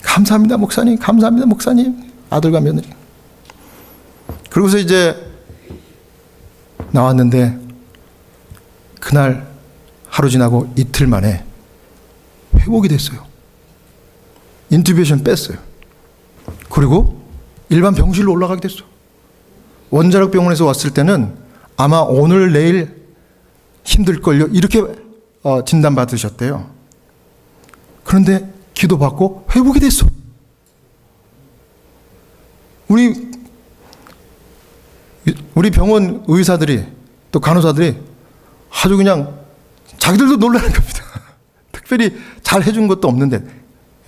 A: 감사합니다 목사님, 감사합니다 목사님. 아들과 며느리. 그러고서 이제 나왔는데 그날 하루 지나고 이틀 만에 회복이 됐어요. 인투베이션 뺐어요. 그리고 일반 병실로 올라가게 됐어. 원자력 병원에서 왔을 때는 아마 오늘 내일 힘들걸요 이렇게 진단받으셨대요. 그런데 기도받고 회복이 됐어. 우리 병원 의사들이 또 간호사들이 아주 그냥 자기들도 놀라는 겁니다. 특별히 잘 해준 것도 없는데,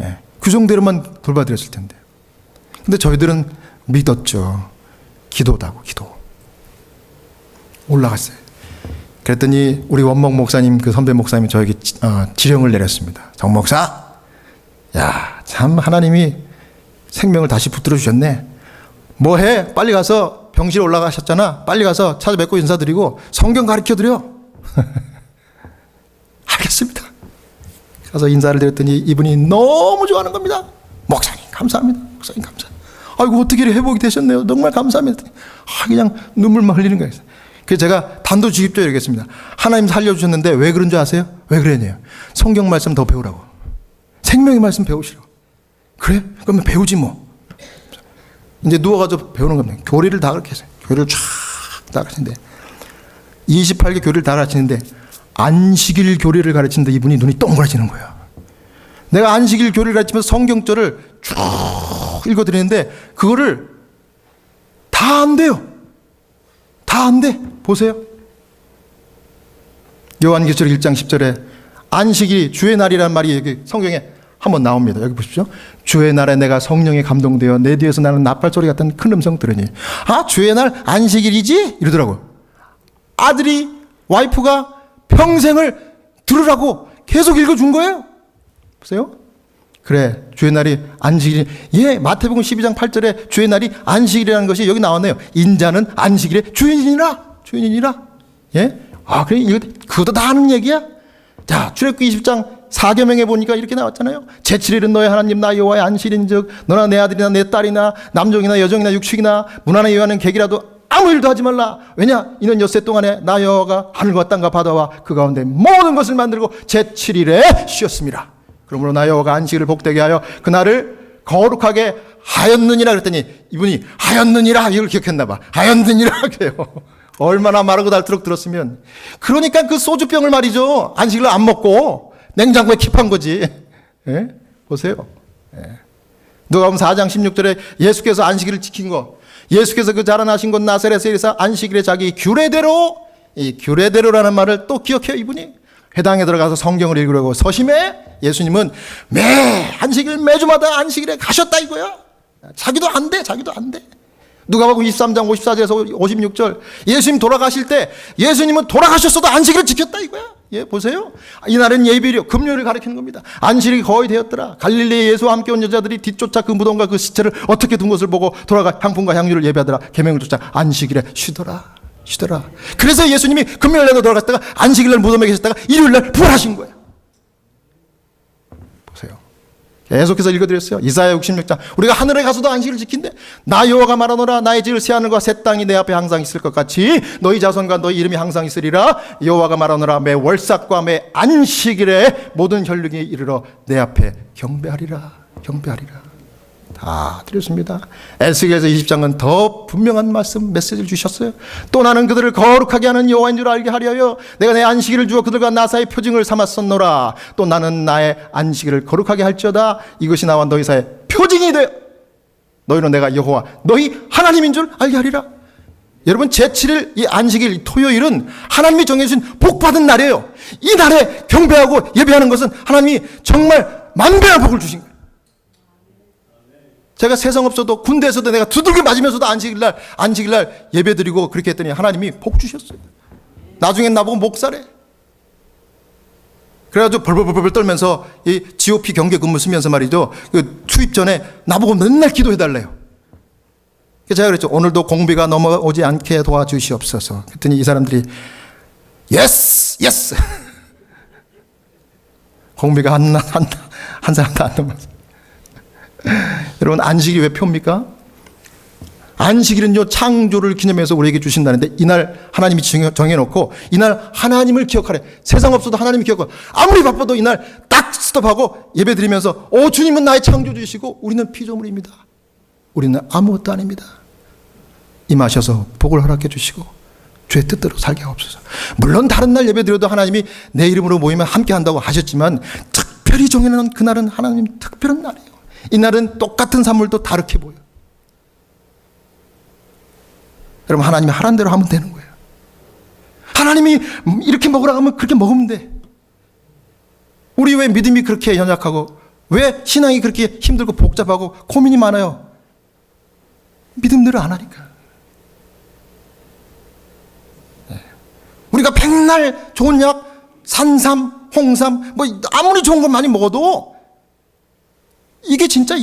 A: 예, 규정대로만 돌봐드렸을 텐데. 근데 저희들은 믿었죠. 기도다고, 기도. 올라갔어요. 그랬더니 우리 원목 목사님, 그 선배 목사님이 저에게 지령을 내렸습니다. 정 목사, 야, 참 하나님이 생명을 다시 붙들어 주셨네. 뭐 해? 빨리 가서 병실 올라가셨잖아. 빨리 가서 찾아뵙고 인사드리고 성경 가르쳐드려. 알겠습니다. 가서 인사를 드렸더니 이분이 너무 좋아하는 겁니다. 목사님 감사합니다. 목사님 감사합니다. 아이고 어떻게 회복이 되셨네요. 정말 감사합니다. 그냥 눈물만 흘리는 거예요. 그래서 제가 단도직입적으로 얘기했습니다. 하나님 살려주셨는데 왜 그런 줄 아세요? 왜 그랬냐요. 성경 말씀 더 배우라고. 생명의 말씀 배우시라고. 그래? 그러면 배우지 뭐. 이제 누워가지고 배우는 겁니다. 교리를 다 그렇게 했어요. 교리를 쫙 다 가르치는데 28개 교리를 다 가르치는데 안식일 교리를 가르치는데 이분이 눈이 동그라지는 거예요. 내가 안식일 교리를 가르치면서 성경절을 쭉 읽어드리는데 그거를 다 안 돼요. 다 안 돼. 보세요. 요한계시록 1장 10절에 안식일이 주의 날이라는 말이 여기 성경에 한번 나옵니다. 여기 보십시오. 주의 날에 내가 성령에 감동되어 내 뒤에서 나는 나팔소리 같은 큰 음성 들으니 아 주의 날 안식일이지? 이러더라고요. 아들이 와이프가 평생을 들으라고 계속 읽어준 거예요. 보세요. 그래 주의 날이 안식일. 예, 마태복음 12장 8절에 주의 날이 안식일이라는 것이 여기 나왔네요. 인자는 안식일의 주인이라. 예? 아 그래 이거 그것도 다 하는 얘기야? 자 출애굽기 20장 4계명에 보니까 이렇게 나왔잖아요. 제7일은 너의 하나님 나 여호와의 안식일인즉 너나 내 아들이나 내 딸이나 남종이나 여종이나 육축이나 문 안에 여호와는 객이라도 아무 일도 하지 말라. 왜냐 이는 엿새 동안에 나 여호와가 하늘과 땅과 바다와 그 가운데 모든 것을 만들고 제7일에 쉬었습니다. 그러므로 나 여호와가 안식일을 복되게 하여 그날을 거룩하게 하였느니라 그랬더니 이분이 하였느니라 이걸 기억했나 봐. 하였느니라 그래요. 얼마나 마르고 닳도록 들었으면. 그러니까 그 소주병을 말이죠. 안식일을 안 먹고 냉장고에 킵한 거지. 예? 보세요. 예. 누가복음 4장 16절에 예수께서 안식일을 지킨 거, 예수께서 그 자라나신 곳 나사렛에서 안식일에 자기 규례대로, 이 규례대로라는 말을 또 기억해요. 이분이 회당에 들어가서 성경을 읽으려고 서심해 예수님은 매 안식일 매주마다 안식일에 가셨다 이거야. 자기도 안 돼. 누가복음 23장 54절에서 56절 예수님 돌아가실 때 예수님은 돌아가셨어도 안식일을 지켰다 이거야. 예, 보세요. 이날은 예비일이요, 금요일을 가리키는 겁니다. 안식일이 거의 되었더라. 갈릴리에 예수와 함께 온 여자들이 뒤쫓아 그 무덤과 그 시체를 어떻게 둔 것을 보고 돌아가 향품과 향유를 예배하더라. 계명을 쫓아 안식일에 쉬더라. 그래서 예수님이 금요일날도 돌아갔다가 안식일날 무덤에 계셨다가 일요일날 부활하신 거예요. 보세요. 계속해서 읽어드렸어요. 이사야 66장 우리가 하늘에 가서도 안식일을 지킨대. 나 여호와가 말하노라. 나의 지을 새하늘과 새 땅이 내 앞에 항상 있을 것 같이 너희 자손과 너희 이름이 항상 있으리라. 여호와가 말하노라. 매 월삭과 매 안식일에 모든 혈육이 이르러 내 앞에 경배하리라. 다 드렸습니다. 에스겔서 20장은 더 분명한 말씀 메시지를 주셨어요. 또 나는 그들을 거룩하게 하는 여호와인 줄 알게 하려여 내가 내 안식일을 주어 그들과 나 사이의 표징을 삼았었노라. 또 나는 나의 안식일을 거룩하게 할지어다. 이것이 나와 너희 사이의 표징이 되어 너희는 내가 여호와 너희 하나님인 줄 알게 하리라. 여러분, 제7일 이 안식일 이 토요일은 하나님이 정해주신 복받은 날이에요. 이 날에 경배하고 예배하는 것은 하나님이 정말 만배의 복을 주신 거예요. 제가 세상 없어도 군대에서도 내가 두들겨 맞으면서도 안식일날 예배드리고 그렇게 했더니 하나님이 복 주셨어요. 나중엔 나보고 목사래. 그래가지고 벌벌 떨면서 이 GOP 경계 근무 쓰면서 말이죠. 그 투입 전에 나보고 맨날 기도해달래요. 그래서 제가 그랬죠. 오늘도 공비가 넘어오지 않게 도와주시옵소서. 그랬더니 이 사람들이 예스. 공비가 한 사람도 안 넘어서. 여러분, 안식이 왜 표입니까? 안식일은요, 창조를 기념해서 우리에게 주신다는데 이날 하나님이 정해놓고 이날 하나님을 기억하래. 세상 없어도 하나님을 기억하고 아무리 바빠도 이날 딱 스톱하고 예배 드리면서 주님은 나의 창조주이시고 우리는 피조물입니다. 우리는 아무것도 아닙니다. 임하셔서 복을 허락해 주시고 주의 뜻대로 살게 하옵소서. 물론 다른 날 예배 드려도 하나님이 내 이름으로 모이면 함께 한다고 하셨지만 특별히 정해놓은 그날은 하나님 특별한 날이에요. 이날은 똑같은 산물도 다르게 보여요. 여러분, 하나님이 하라는 대로 하면 되는 거예요. 하나님이 이렇게 먹으라고 하면 그렇게 먹으면 돼. 우리 왜 믿음이 그렇게 연약하고 왜 신앙이 그렇게 힘들고 복잡하고 고민이 많아요? 믿음대로 안 하니까. 우리가 백날 좋은 약, 산삼, 홍삼, 뭐 아무리 좋은 걸 많이 먹어도 이게 진짜.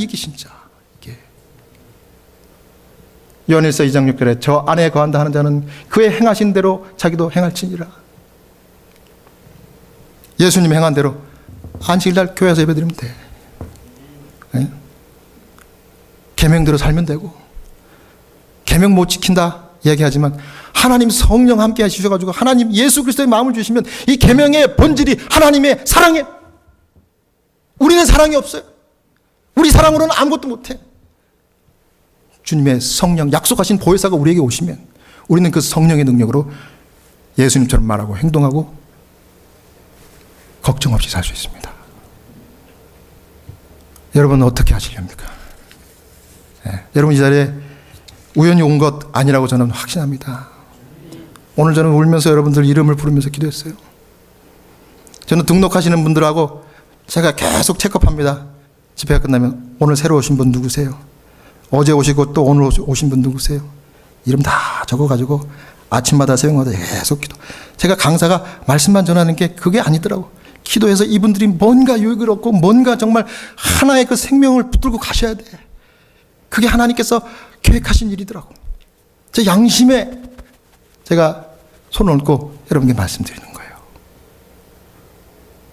A: 요한일서 2장 6절에 저 안에 거한다 하는 자는 그의 행하신 대로 자기도 행할지니라. 예수님이 행한 대로 안식일날 교회에서 예배드리면 돼. 네? 계명대로 살면 되고, 계명 못 지킨다 얘기하지만 하나님 성령 함께 하시셔가지고 하나님 예수 그리스도의 마음을 주시면 이 계명의 본질이 하나님의 사랑이에요. 우리는 사랑이 없어요. 우리 사랑으로는 아무것도 못해. 주님의 성령, 약속하신 보혜사가 우리에게 오시면 우리는 그 성령의 능력으로 예수님처럼 말하고 행동하고 걱정 없이 살 수 있습니다. 여러분은 어떻게 하시렵니까? 여러분, 이 자리에 우연히 온 것 아니라고 저는 확신합니다. 오늘 저는 울면서 여러분들 이름을 부르면서 기도했어요. 저는 등록하시는 분들하고 제가 계속 체크합니다. 집회가 끝나면 오늘 새로 오신 분 누구세요? 어제 오시고 또 오늘 오신 분 누구세요? 이름 다 적어가지고 아침마다 새벽마다 계속 기도. 제가 강사가 말씀만 전하는 게 그게 아니더라고. 기도해서 이분들이 뭔가 유익을 얻고 뭔가 정말 하나의 그 생명을 붙들고 가셔야 돼. 그게 하나님께서 계획하신 일이더라고. 제 양심에 제가 손을 얹고 여러분께 말씀드리는 거예요.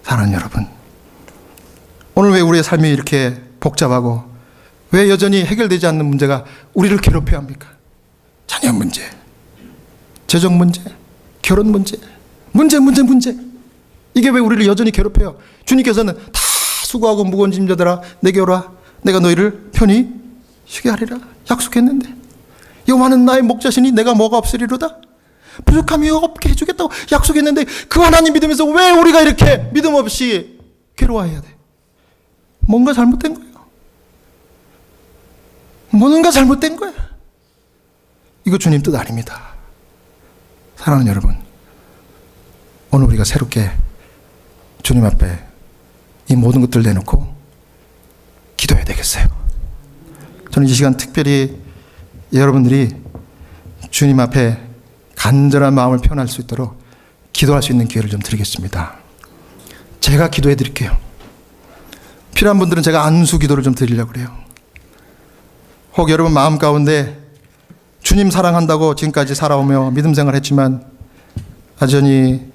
A: 사랑하는 여러분, 오늘 왜 우리의 삶이 이렇게 복잡하고 왜 여전히 해결되지 않는 문제가 우리를 괴롭혀야 합니까? 자녀 문제, 재정 문제, 결혼 문제. 이게 왜 우리를 여전히 괴롭혀요? 주님께서는 다 수고하고 무거운 짐자들아 내게 오라. 내가 너희를 편히 쉬게 하리라 약속했는데, 여호와는 나의 목자시니 내가 뭐가 없으리로다. 부족함이 없게 해주겠다고 약속했는데 그 하나님 믿으면서 왜 우리가 이렇게 믿음 없이 괴로워해야 돼? 뭔가 잘못된 거예요. 뭔가 잘못된 거야. 이거 주님 뜻 아닙니다. 사랑하는 여러분, 오늘 우리가 새롭게 주님 앞에 이 모든 것들 내놓고 기도해야 되겠어요. 저는 이 시간 특별히 여러분들이 주님 앞에 간절한 마음을 표현할 수 있도록 기도할 수 있는 기회를 좀 드리겠습니다. 제가 기도해 드릴게요. 필요한 분들은 제가 안수 기도를 좀 드리려고 그래요. 혹 여러분 마음 가운데 주님 사랑한다고 지금까지 살아오며 믿음 생활했지만 여전히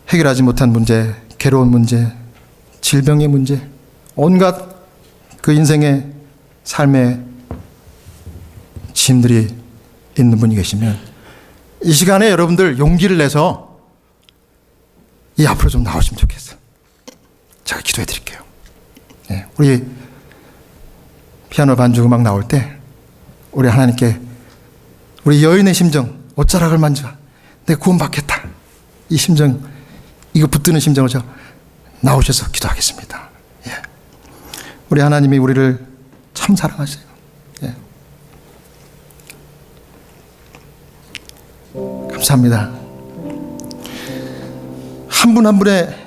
A: 해결하지 못한 문제, 괴로운 문제, 질병의 문제, 온갖 그 인생의 삶의 짐들이 있는 분이 계시면 이 시간에 여러분들 용기를 내서 이 앞으로 좀 나오시면 좋겠어요. 제가 기도해 드릴게요. 네, 우리 피아노 반주 음악 나올 때 우리 하나님께 우리 여인의 심정, 옷자락을 만져 내가 구원받겠다, 이 심정, 이거 붙드는 심정을 저 나오셔서 기도하겠습니다. 예. 우리 하나님이 우리를 참 사랑하세요. 예. 감사합니다. 한 분 한 분의